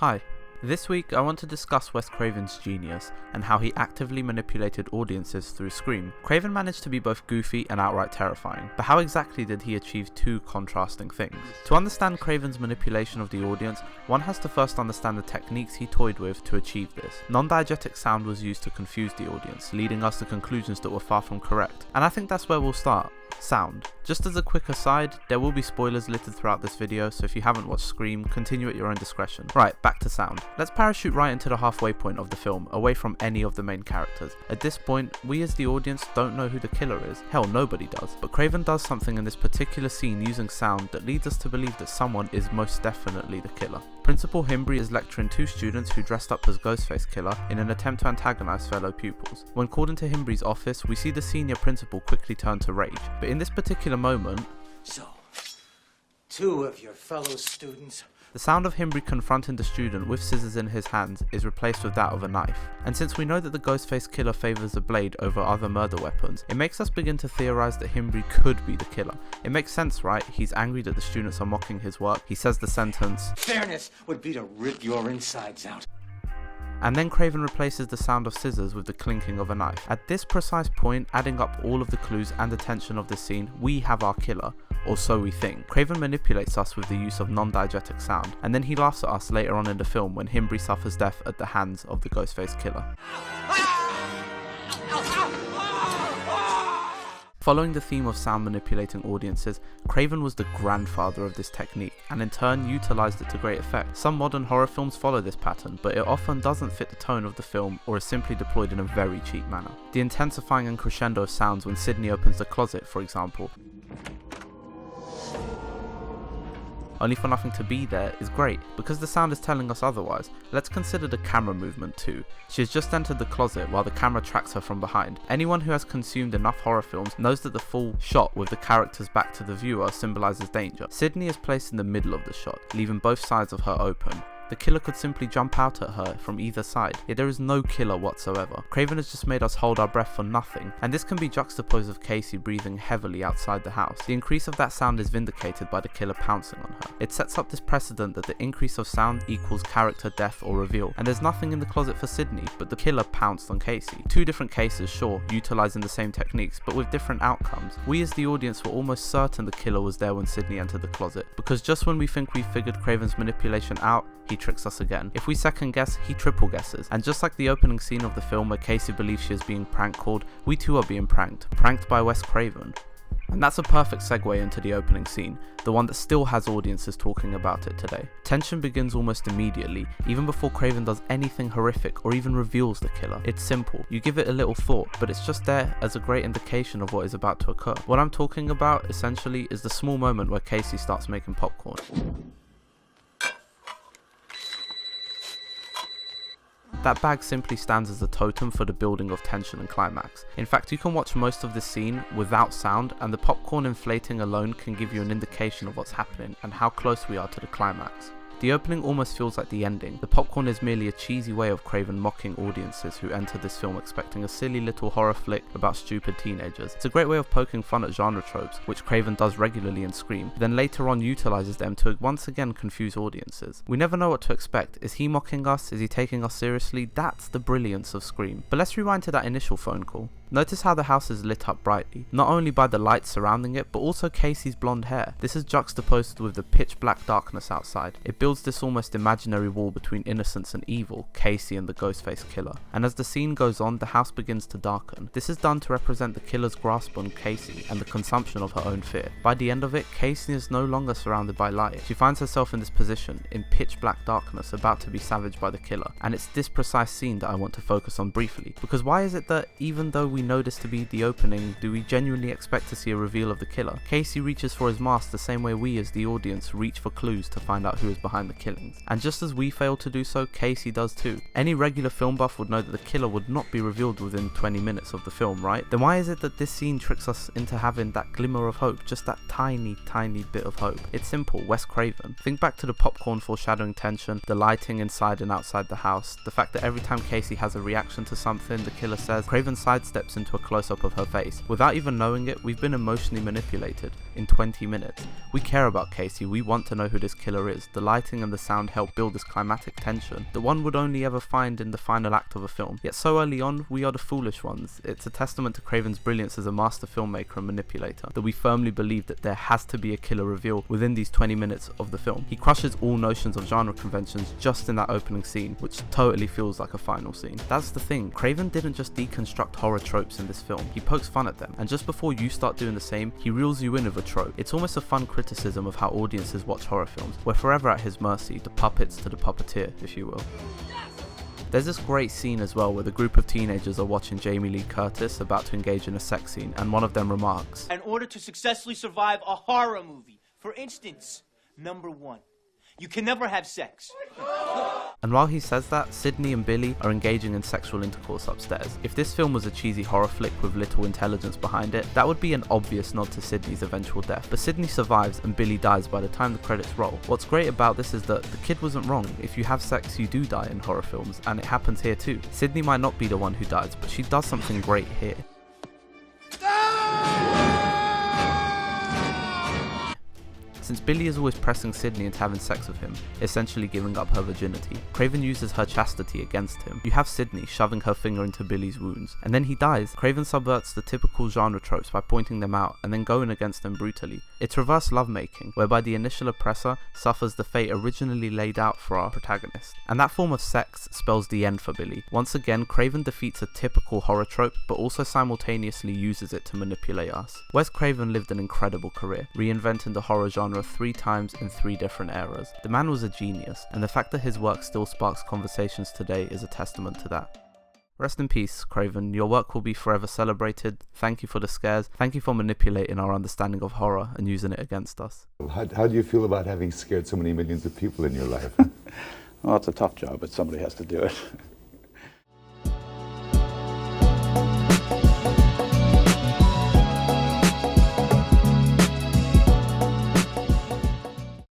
Hi. This week I want to discuss Wes Craven's genius and how he actively manipulated audiences through Scream. Craven managed to be both goofy and outright terrifying, but how exactly did he achieve two contrasting things? To understand Craven's manipulation of the audience, one has to first understand the techniques he toyed with to achieve this. Non-diegetic sound was used to confuse the audience, leading us to conclusions that were far from correct. And I think that's where we'll start. Sound. Just as a quick aside, there will be spoilers littered throughout this video, so if you haven't watched Scream, continue at your own discretion. Right, back to sound. Let's parachute right into the halfway point of the film, away from any of the main characters. At this point, we as the audience don't know who the killer is. Hell, nobody does. But Craven does something in this particular scene using sound that leads us to believe that someone is most definitely the killer. Principal Himbry is lecturing two students who dressed up as Ghostface Killer in an attempt to antagonize fellow pupils. When called into Himbry's office, we see the senior principal quickly turn to rage. But in this particular moment, so, two of your fellow students. The sound of Himbry confronting the student with scissors in his hands is replaced with that of a knife. And since we know that the Ghostface Killer favours a blade over other murder weapons, it makes us begin to theorise that Himbry could be the killer. It makes sense, right? He's angry that the students are mocking his work. He says the sentence, "Fairness would be to rip your insides out." And then Craven replaces the sound of scissors with the clinking of a knife. At this precise point, adding up all of the clues and the tension of the scene, we have our killer, or so we think. Craven manipulates us with the use of non-diegetic sound, and then he laughs at us later on in the film when Himbry suffers death at the hands of the Ghostface Killer. Following the theme of sound manipulating audiences, Craven was the grandfather of this technique, and in turn utilised it to great effect. Some modern horror films follow this pattern, but it often doesn't fit the tone of the film or is simply deployed in a very cheap manner. The intensifying and crescendo of sounds when Sydney opens the closet, for example, only for nothing to be there, is great, because the sound is telling us otherwise. Let's consider the camera movement too. She has just entered the closet while the camera tracks her from behind. Anyone who has consumed enough horror films knows that the full shot with the characters back to the viewer symbolises danger. Sydney is placed in the middle of the shot, leaving both sides of her open. The killer could simply jump out at her from either side, yet there is no killer whatsoever. Craven has just made us hold our breath for nothing, and this can be juxtaposed with Casey breathing heavily outside the house. The increase of that sound is vindicated by the killer pouncing on her. It sets up this precedent that the increase of sound equals character death or reveal, and there's nothing in the closet for Sydney, but the killer pounced on Casey. Two different cases, sure, utilising the same techniques, but with different outcomes. We as the audience were almost certain the killer was there when Sydney entered the closet, because just when we think we figured Craven's manipulation out, he tricks us again. If we second guess, he triple guesses. And just like the opening scene of the film where Casey believes she is being prank called, we too are being pranked by Wes Craven. And that's a perfect segue into the opening scene, the one that still has audiences talking about it today. Tension begins almost immediately, even before Craven does anything horrific or even reveals the killer. It's simple, you give it a little thought, but it's just there as a great indication of what is about to occur. What I'm talking about, essentially, is the small moment where Casey starts making popcorn. That bag simply stands as a totem for the building of tension and climax. In fact, you can watch most of this scene without sound, and the popcorn inflating alone can give you an indication of what's happening and how close we are to the climax. The opening almost feels like the ending. The popcorn is merely a cheesy way of Craven mocking audiences who enter this film expecting a silly little horror flick about stupid teenagers. It's a great way of poking fun at genre tropes, which Craven does regularly in Scream, then later on utilises them to once again confuse audiences. We never know what to expect. Is he mocking us? Is he taking us seriously? That's the brilliance of Scream. But let's rewind to that initial phone call. Notice how the house is lit up brightly, not only by the lights surrounding it, but also Casey's blonde hair. This is juxtaposed with the pitch black darkness outside. It builds this almost imaginary wall between innocence and evil, Casey and the Ghostface Killer. And as the scene goes on, the house begins to darken. This is done to represent the killer's grasp on Casey and the consumption of her own fear. By the end of it, Casey is no longer surrounded by light. She finds herself in this position, in pitch black darkness, about to be savaged by the killer. And it's this precise scene that I want to focus on briefly, because why is it that even though we know this to be the opening, do we genuinely expect to see a reveal of the killer? Casey reaches for his mask the same way we as the audience reach for clues to find out who is behind the killings. And just as we fail to do so, Casey does too. Any regular film buff would know that the killer would not be revealed within 20 minutes of the film, right? Then why is it that this scene tricks us into having that glimmer of hope, just that tiny bit of hope? It's simple, Wes Craven. Think back to the popcorn foreshadowing tension, the lighting inside and outside the house, the fact that every time Casey has a reaction to something the killer says, Craven sidesteps flips into a close-up of her face. Without even knowing it, we've been emotionally manipulated in 20 minutes. We care about Casey, we want to know who this killer is. The lighting and the sound help build this climatic tension that one would only ever find in the final act of a film. Yet so early on, we are the foolish ones. It's a testament to Craven's brilliance as a master filmmaker and manipulator that we firmly believe that there has to be a killer reveal within these 20 minutes of the film. He crushes all notions of genre conventions just in that opening scene, which totally feels like a final scene. That's the thing, Craven didn't just deconstruct horror tropes in this film, he pokes fun at them, and just before you start doing the same, he reels you in with a trope. It's almost a fun criticism of how audiences watch horror films. We're forever at his mercy, the puppets to the puppeteer, if you will. There's this great scene as well where the group of teenagers are watching Jamie Lee Curtis about to engage in a sex scene, and one of them remarks, "In order to successfully survive a horror movie, for instance, number 1, you can never have sex." And while he says that, Sydney and Billy are engaging in sexual intercourse upstairs. If this film was a cheesy horror flick with little intelligence behind it, that would be an obvious nod to Sydney's eventual death. But Sydney survives and Billy dies by the time the credits roll. What's great about this is that the kid wasn't wrong. If you have sex, you do die in horror films, and it happens here too. Sydney might not be the one who dies, but she does something great here. Since Billy is always pressing Sydney into having sex with him, essentially giving up her virginity, Craven uses her chastity against him. You have Sydney shoving her finger into Billy's wounds, and then he dies. Craven subverts the typical genre tropes by pointing them out and then going against them brutally. It's reverse lovemaking, whereby the initial oppressor suffers the fate originally laid out for our protagonist. And that form of sex spells the end for Billy. Once again, Craven defeats a typical horror trope, but also simultaneously uses it to manipulate us. Wes Craven lived an incredible career, reinventing the horror genre 3 times in 3 different eras. The man was a genius, and the fact that his work still sparks conversations today is a testament to that. Rest in peace, Craven. Your work will be forever celebrated. Thank you for the scares. Thank you for manipulating our understanding of horror and using it against us. How do you feel about having scared so many millions of people in your life? Well, it's a tough job, but somebody has to do it.